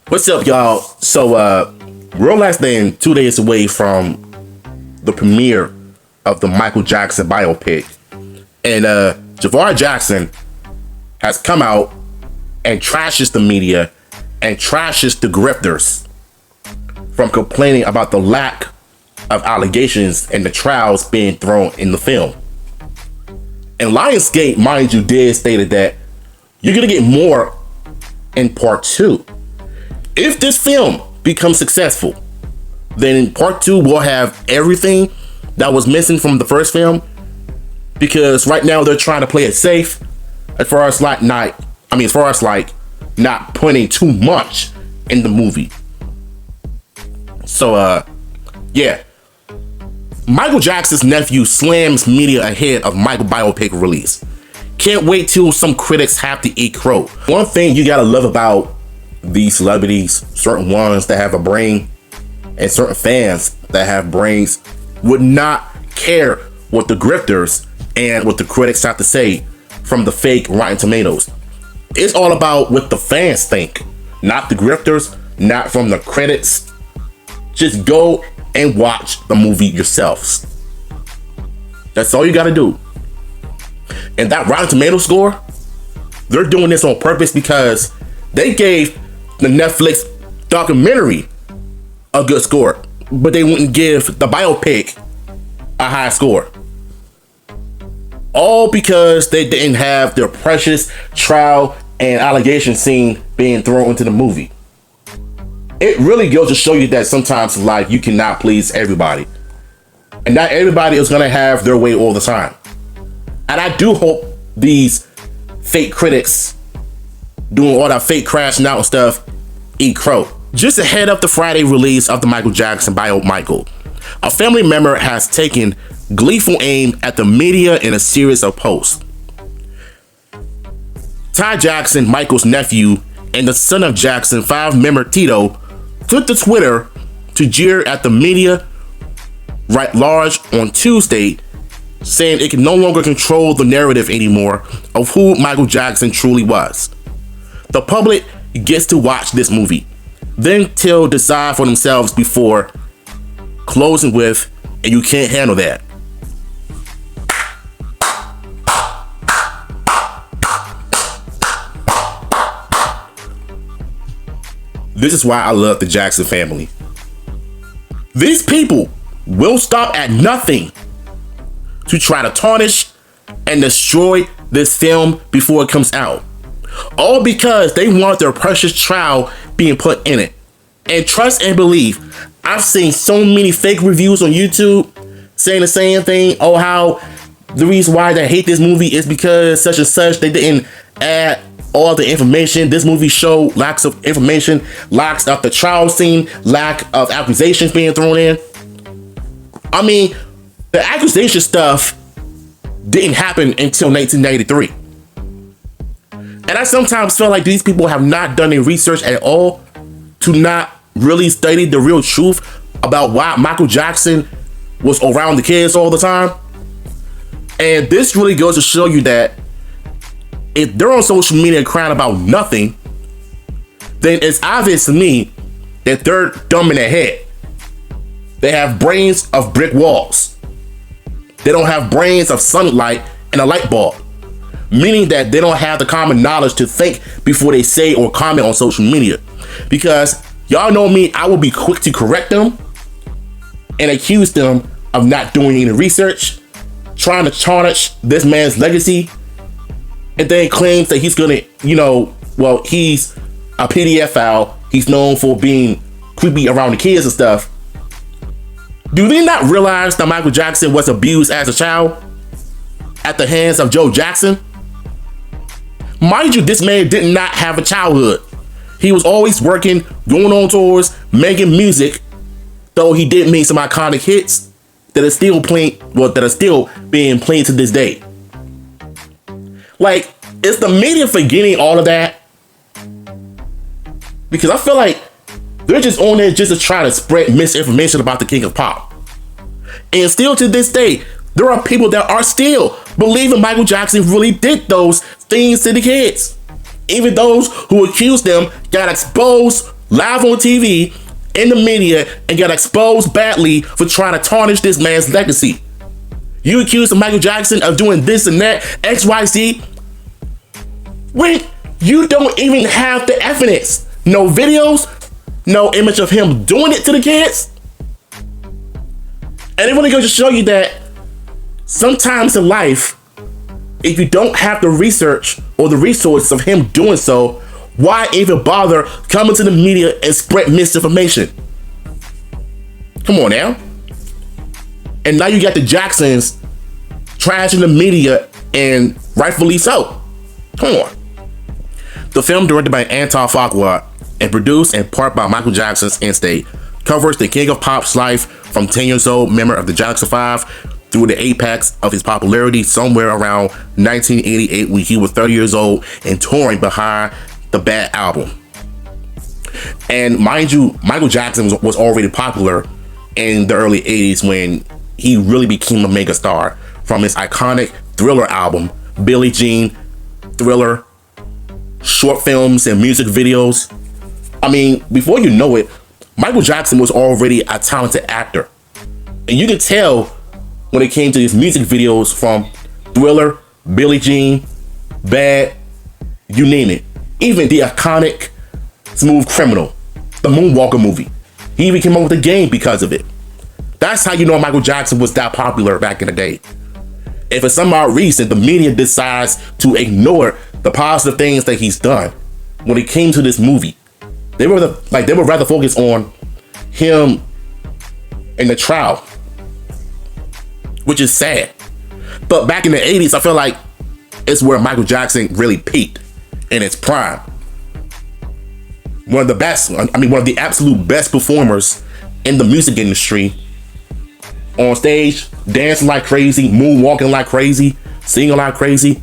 What's up, y'all? So, we're less than 2 days away from the premiere of the Michael Jackson biopic. And Javar Jackson has come out and trashes the media and trashes the grifters from complaining about the lack of allegations and the trials being thrown in the film. And Lionsgate, mind you, did stated that you're gonna get more in part 2. If this film becomes successful, then part 2 will have everything that was missing from the first film, because right now they're trying to play it safe as far as not putting too much in the movie. So yeah. Michael Jackson's Nephew slams media ahead of Michael biopic release. Can't wait till some critics have to eat crow. One thing you gotta love about these celebrities, certain ones that have a brain and certain fans that have brains, would not care what the grifters and what the critics have to say from the fake Rotten Tomatoes. It's all about what the fans think, not the grifters, not from the critics. Just go and watch the movie yourselves. That's all you gotta do. And that Rotten Tomato score, they're doing this on purpose because they gave the Netflix documentary a good score, but they wouldn't give the biopic a high score. All because they didn't have their precious trial and allegation scene being thrown into the movie. It really goes to show you that sometimes in life you cannot please everybody. And not everybody is gonna have their way all the time. And I do hope these fake critics doing all that fake crashing out and stuff eat crow. Just ahead of the Friday release of the Michael Jackson bio Michael, a family member has taken gleeful aim at the media in a series of posts. Ty Jackson, Michael's nephew, and the son of Jackson, 5-member Tito, took to Twitter to jeer at the media right large on Tuesday, saying it can no longer control the narrative anymore of who Michael Jackson truly was. The public gets to watch this movie, then till decide for themselves before closing with, and you can't handle that. This is why I love the Jackson family. These people will stop at nothing to try to tarnish and destroy this film before it comes out. All because they want their precious child being put in it. And trust and believe, I've seen so many fake reviews on YouTube saying the same thing. Oh, how the reason why they hate this movie is because such and such, they didn't add all the information. This movie showed lacks of information, lacks of the trial scene, lack of accusations being thrown in. I mean, the accusation stuff didn't happen until 1993. And I sometimes feel like these people have not done any research at all to not really study the real truth about why Michael Jackson was around the kids all the time. And this really goes to show you that if they're on social media crying about nothing, then it's obvious to me that they're dumb in their head. They have brains of brick walls. They don't have brains of sunlight and a light bulb. Meaning that they don't have the common knowledge to think before they say or comment on social media. Because y'all know me, I will be quick to correct them and accuse them of not doing any research, trying to tarnish this man's legacy, and then claims that he's gonna, he's a pedophile. He's known for being creepy around the kids and stuff. Do they not realize that Michael Jackson was abused as a child at the hands of Joe Jackson? Mind you, this man did not have a childhood. He was always working, going on tours, making music, though he did make some iconic hits that are still being played to this day. Like, is the media forgetting all of that? Because I feel like they're just on there just to try to spread misinformation about the King of Pop. And still to this day, there are people that are still believing Michael Jackson really did those things to the kids. Even those who accused them got exposed live on TV, in the media, and got exposed badly for trying to tarnish this man's legacy. You accuse of Michael Jackson of doing this and that, XYZ, when you don't even have the evidence. No videos, no image of him doing it to the kids. And it really goes to show you that sometimes in life, if you don't have the research or the resources of him doing so, why even bother coming to the media and spread misinformation? Come on now. And now you got the Jacksons trashing the media, and rightfully so. Come on. The film, directed by Anton Fuqua and produced in part by Michael Jackson's estate, covers the King of Pop's life from 10 years old member of the Jackson 5 through the apex of his popularity somewhere around 1988 when he was 30 years old and touring behind the Bad album. And mind you, Michael Jackson was already popular in the early 80s when he really became a mega star from his iconic Thriller album, Billie Jean, Thriller, short films and music videos. I mean, before you know it, Michael Jackson was already a talented actor. And you could tell when it came to his music videos from Thriller, Billie Jean, Bad, you name it. Even the iconic Smooth Criminal, the Moonwalker movie. He even came up with a game because of it. That's how you know Michael Jackson was that popular back in the day. If for some odd reason the media decides to ignore the positive things that he's done when it came to this movie, they were rather focus on him in the trial, which is sad. But back in the 80s, I feel like it's where Michael Jackson really peaked in its prime. One of the absolute best performers in the music industry. On stage, dancing like crazy, moonwalking like crazy, singing like crazy.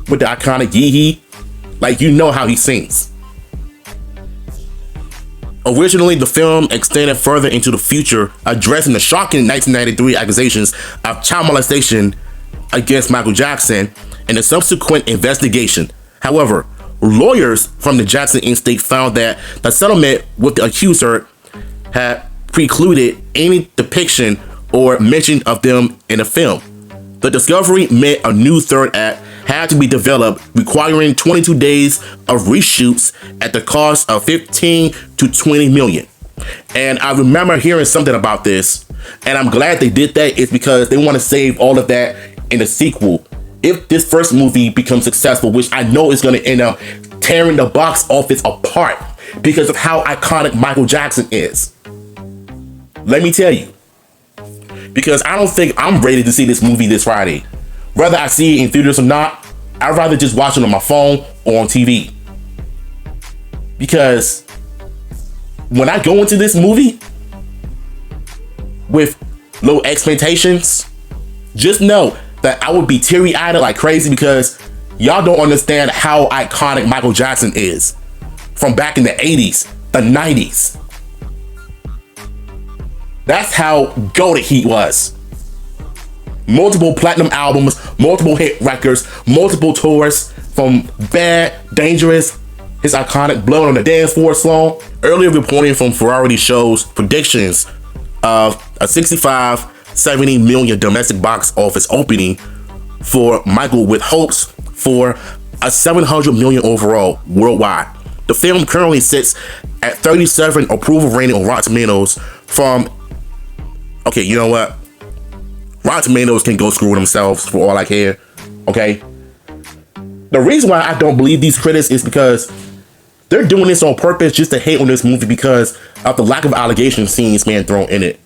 With the iconic yee-hee. Like, you know how he sings. Originally, the film extended further into the future, addressing the shocking 1993 accusations of child molestation against Michael Jackson and the subsequent investigation. However, lawyers from the Jackson estate found that the settlement with the accuser had precluded any depiction or mention of them in the film. The discovery meant a new third act had to be developed, requiring 22 days of reshoots at the cost of 15 to 20 million. And I remember hearing something about this, and I'm glad they did that. It's because they want to save all of that in the sequel. If this first movie becomes successful, which I know is going to end up tearing the box office apart because of how iconic Michael Jackson is. Let me tell you, because I don't think I'm ready to see this movie this Friday. Whether I see it in theaters or not, I'd rather just watch it on my phone or on TV. Because when I go into this movie with low expectations, just know that I would be teary-eyed like crazy because y'all don't understand how iconic Michael Jackson is from back in the 80s, the 90s. That's how goated he was. Multiple platinum albums, multiple hit records, multiple tours, from Bad, Dangerous, his iconic Blood on the Dance Floor song. Earlier reporting from Variety shows predictions of a 65-70 million domestic box office opening for Michael, with hopes for a 700 million overall worldwide. The film currently sits at 37 approval rating on Rotten Tomatoes from, okay, you know what? Rotten Tomatoes can go screw themselves for all I care, okay? The reason why I don't believe these critics is because they're doing this on purpose just to hate on this movie because of the lack of allegations scenes being thrown in it.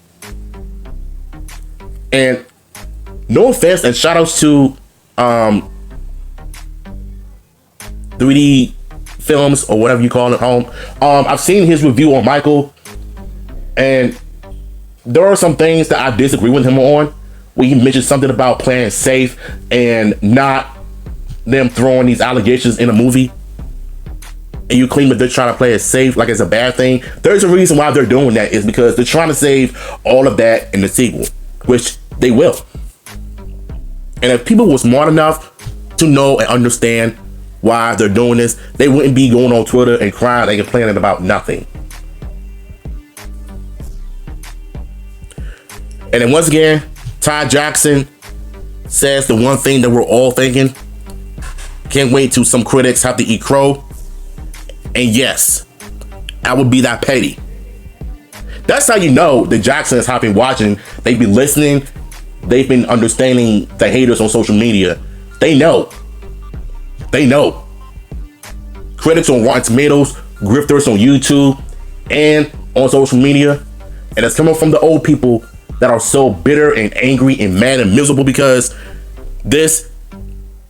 And no offense, and shout outs to 3D films or whatever you call it home. I've seen his review on Michael, and there are some things that I disagree with him on, where he mentioned something about playing safe and not them throwing these allegations in a movie. And you claim that they're trying to play it safe like it's a bad thing. There's a reason why they're doing that, is because they're trying to save all of that in the sequel, which they will. And if people were smart enough to know and understand why they're doing this, they wouldn't be going on Twitter and crying and complaining about nothing. And then once again, Ty Jackson says the one thing that we're all thinking. Can't wait till some critics have to eat crow. And yes, I would be that petty. That's how you know the Jacksons have been watching. They've been listening. They've been understanding the haters on social media. They know. They know. Critics on Rotten Tomatoes, grifters on YouTube, and on social media. And it's coming from the old people that are so bitter and angry and mad and miserable because this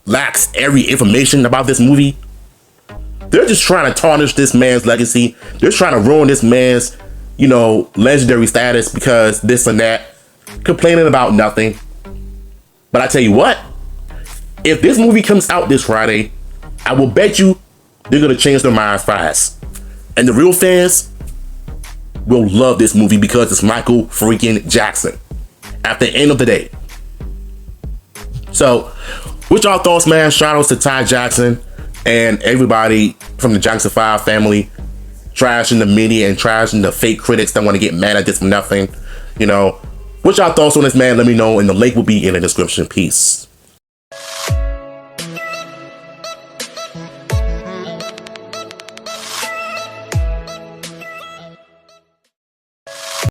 lacks every information about this movie. They're just trying to tarnish this man's legacy. They're trying to ruin this man's, legendary status because this and that, complaining about nothing. But I tell you what, if this movie comes out this Friday, I will bet you they're going to change their minds fast. And the real fans will love this movie because it's Michael freaking Jackson at the end of the day. So, what y'all thoughts, man? Shout outs to Ty Jackson and everybody from the Jackson 5 family, trashing the media and trashing the fake critics that want to get mad at this for nothing. What y'all thoughts on this, man? Let me know, and the link will be in the description. Peace.